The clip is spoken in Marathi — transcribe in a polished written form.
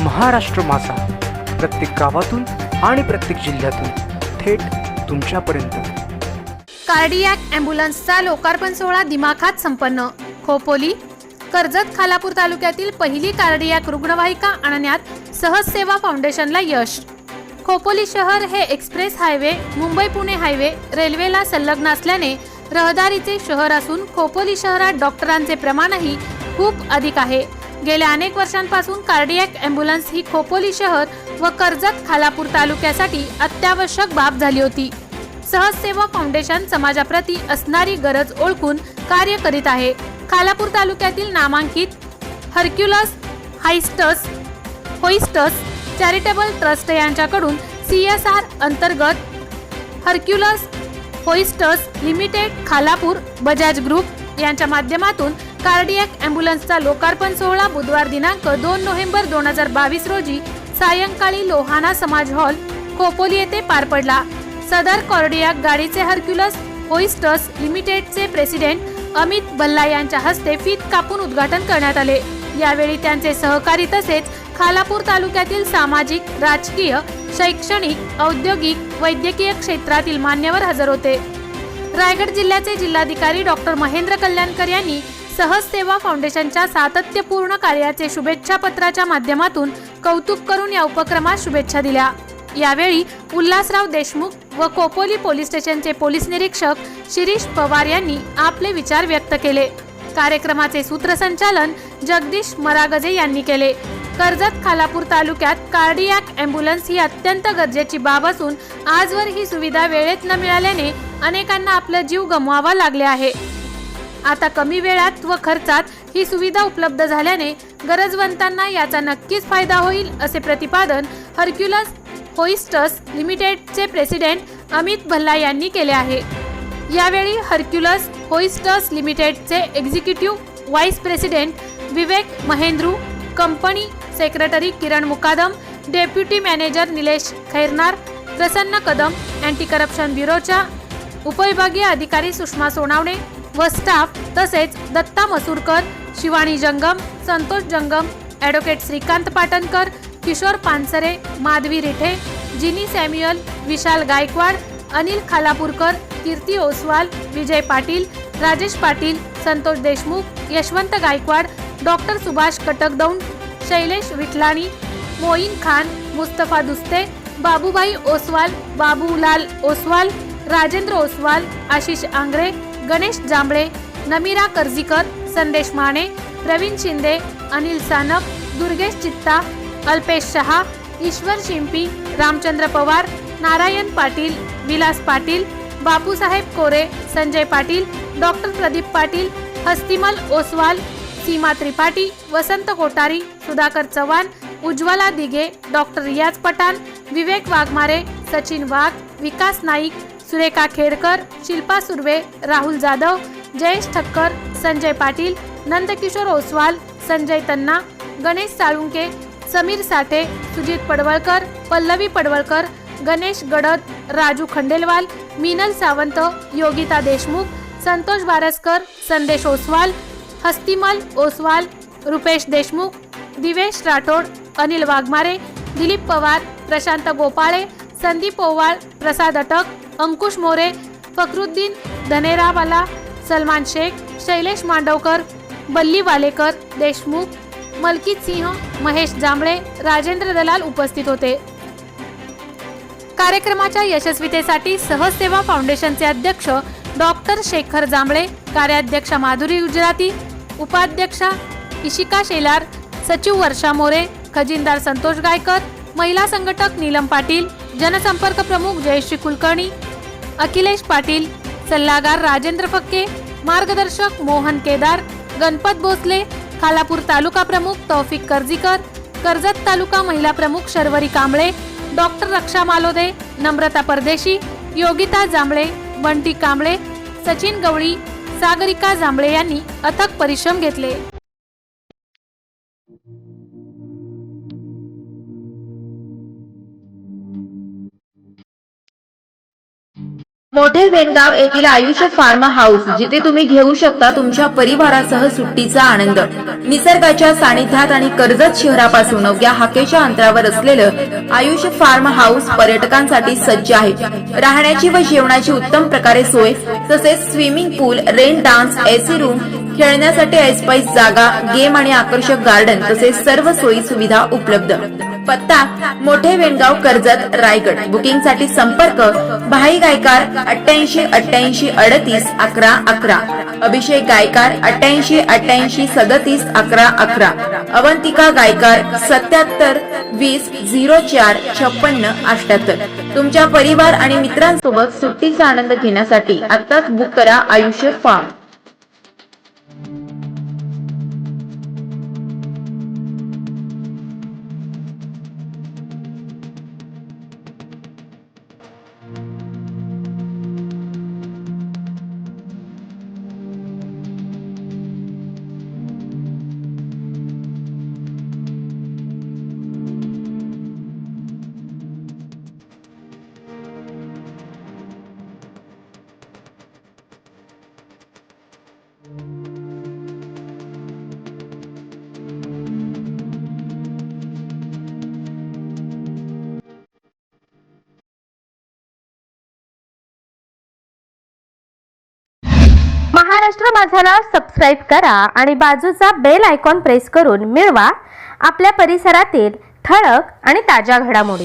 महाराष्ट्र माझा, प्रत्येक गावातून आणि प्रत्येक जिल्ह्यातून थेट तुमच्यापर्यंत। कार्डियक ॲम्ब्युलन्सचा लोकार्पण सोहळा दिमाखात संपन्न। खोपोली कर्जत खालापूर तालुक्यातील पहिली कार्डियक रुग्णवाहिका आणण्यात सहज सेवा फाउंडेशनला यश। खोपोली शहर हे express highway Mumbai Pune highway रेल्वेला संलग्न असल्याने रहदारीचे शहर असून खोपोली शहरात डॉक्टरांचे प्रमाणही खूप अधिक आहे। गेल्या अनेक वर्षांपासून कार्डियक ॲम्ब्युलन्स ही खोपोली शहर व कर्जत खालापूर तालुक्यासाठी अत्यावश्यक बाब झाली होती। सहज सेवा फाउंडेशन समाजाप्रती असणारी गरज ओळखून कार्य करीत आहे। खालापूर तालुक्यातील नामांकित हर्क्युलस होइस्टस चॅरिटेबल ट्रस्ट यांच्याकडून CSR अंतर्गत Hercules Hoists limited Khalapur Bajaj group यांच्या माध्यमातून कार्डियक ॲम्ब्युलन्सचा लोकार्पण सोहळा बुधवार दिनांक 2 नोव्हेंबर 2022 रोजी सायंकाळी लोहाना समाज हॉल खोपोली येथे पार पडला। सदर कार्डियक गाडीचे हर्क्युलस होइस्टस लिमिटेडचे प्रेसिडेंट अमित भल्ला यांच्या हस्ते फीत कापून उद्घाटन करण्यात आले। यावेळी त्यांचे सहकारी तसेच खालापूर तालुक्यातील सामाजिक, राजकीय, शैक्षणिक, औद्योगिक, वैद्यकीय क्षेत्रातील मान्यवर हजर होते। रायगड जिल्ह्याचे जिल्हाधिकारी डॉक्टर महेंद्र कल्याणकर यांनी सहज सेवा फाउंडेशनच्या सातत्यपूर्ण कार्याचे शुभेच्छा पत्राच्या माध्यमातून कौतुक करून या उपक्रमास शुभेच्छा दिल्या। यावेळी उल्हासराव देशमुख व खोपोली पोलीस स्टेशनचे पोलीस निरीक्षक शिरीष पवार यांनी आपले विचार व्यक्त केले। कार्यक्रमाचे सूत्रसंचालन जगदीश मरागजे यांनी केले। कर्जत खालापूर तालुक्यात कार्डियक ॲम्ब्युलन्स ही अत्यंत गरजेची बाब असून आजवर ही सुविधा वेळेत न मिळाल्याने अनेकांना आपला जीव गमवावा लागले आहे। आता कमी वेळात व खर्चात ही सुविधा उपलब्ध झाल्याने गरजवंतांना याचा नक्कीच फायदा होईल असे प्रतिपादन हर्क्युलस होइस्टस लिमिटेडचे प्रेसिडेंट अमित भल्ला यांनी केले आहे। यावेळी हर्क्युलस होइस्टस लिमिटेडचे एक्झिक्युटिव्ह व्हाईस प्रेसिडेंट विवेक महेंद्रू, कंपनी सेक्रेटरी किरण मुकादम, डेप्युटी मॅनेजर निलेश खैरनार, प्रसन्न कदम, अँटी करप्शन ब्युरोच्या उपविभागीय अधिकारी सुषमा सोनावणे व स्टाफ तसेच दत्ता मसूरकर, शिवानी जंगम, संतोष जंगम, ॲडव्होकेट श्रीकांत पाटणकर, किशोर पानसरे, माधवी रिठे, जिनी सॅम्युअल, विशाल गायकवाड, अनिल खालापूरकर, कीर्ती ओसवाल, विजय पाटील, राजेश पाटील, संतोष देशमुख, यशवंत गायकवाड, डॉक्टर सुभाष कटकदौंड, शैलेश विठलाणी, मोईन खान, मुस्तफा दुस्ते, बाबूभाई ओसवाल, बाबूलाल ओसवाल, राजेंद्र ओसवाल, आशिष आंग्रे, गणेश जांभळे, नमीरा कर्जीकर, संदेश माने, प्रवीण शिंदे, अनिल सानप, दुर्गेश चित्ता, अल्पेश शहा, ईश्वर शिंपी, रामचंद्र पवार, नारायण पाटील, विलास पाटील, बापूसाहेब कोरे, संजय पाटील, डॉक्टर प्रदीप पाटील, हस्तिमल ओसवाल, सीमा त्रिपाठी, वसंत कोठारी, सुधाकर चव्हाण, उज्ज्वला दिगे, डॉक्टर रियाज पठाण, विवेक वाघमारे, सचिन वाघ, विकास नाईक, सुरेखा खेडकर, शिल्पा सुर्वे, राहुल जाधव, जयेश ठक्कर, संजय पाटील, नंदकिशोर ओसवाल, संजय तन्ना, गणेश साळुंके, समीर साठे, सुजित पडवळकर, पल्लवी पडवळकर, गणेश गडद, राजू खंडेलवाल, मीनल सावंत, योगिता देशमुख, संतोष बारसकर, संदेश ओसवाल, हस्तिमल ओसवाल, रुपेश देशमुख, दिवेश राठोड, अनिल वाघमारे, दिलीप पवार, प्रशांत गोपाळे, संदीप ओवाळ, प्रसाद अटक, अंकुश मोरे, फखरुद्दीन धनेरावाला, सलमान शेख, शैलेश मांडवकर, बल्ली वालेकर, देशमुख, मलकीत सिंह, महेश जांभळे, राजेंद्र दलाल उपस्थित होते। कार्यक्रमाच्या यशस्वीतेसाठी सहज सेवा फाउंडेशनचे अध्यक्ष डॉक्टर शेखर जांभळे, कार्याध्यक्षा माधुरी गुजराती, उपाध्यक्षा इशिका शेलार, सचिव वर्षा मोरे, खजिनदार संतोष गायकर, महिला संघटक नीलम पाटील, जनसंपर्क प्रमुख जयश्री कुलकर्णी, अखिलेश पाटील, सल्लागार राजेंद्र फक्के, मार्गदर्शक मोहन केदार, गणपत भोसले, खालापूर तालुका प्रमुख तौफिक कर्जीकर, कर्जत तालुका महिला प्रमुख शर्वरी कांबळे, डॉक्टर रक्षा मालोदे, नम्रता परदेशी, योगिता जांभळे, बंटी कांबळे, सचिन गवळी, सागरिका जांभळे यांनी अथक परिश्रम घेतले। मोठे वेणगाव येथील आयुष्य फार्म हाऊस, जिथे तुम्ही घेऊ शकता तुमच्या परिवारासह सुट्टीचा आनंद. निसर्गाच्या सानिध्यात आणि कर्जत शहरापासून अवघ्या हाकेच्या अंतरावर असलेलं आयुष्य फार्म हाऊस पर्यटकांसाठी सज्ज आहे. राहण्याची व जेवणाची उत्तम प्रकारे सोय, तसेच स्विमिंग पूल, रेन डान्स, एसी रूम, खेळण्यासाठी ऐसपैस जागा, गेम आणि आकर्षक गार्डन तसेच सर्व सोयी सुविधा उपलब्ध. पत्ता मोठे वेणगाव, कर्जत, रायगड. बुकिंगसाठी संपर्क भाई गायकार 88 88 38 11 11, अभिषेक गायकार 88 88 37 11 11, अवंतिका गायकार 77 20 04 56 78. तुमच्या परिवार आणि मित्रांसोबत सुट्टीचा आनंद घेण्यासाठी आत्ताच बुक करा आयुष्य फार्म. महाराष्ट्र माझाला सबस्क्राईब करा आणि बाजूचा बेल आयकॉन प्रेस करून मिळवा आपल्या परिसरातील ठळक आणि ताज्या घडामोडी.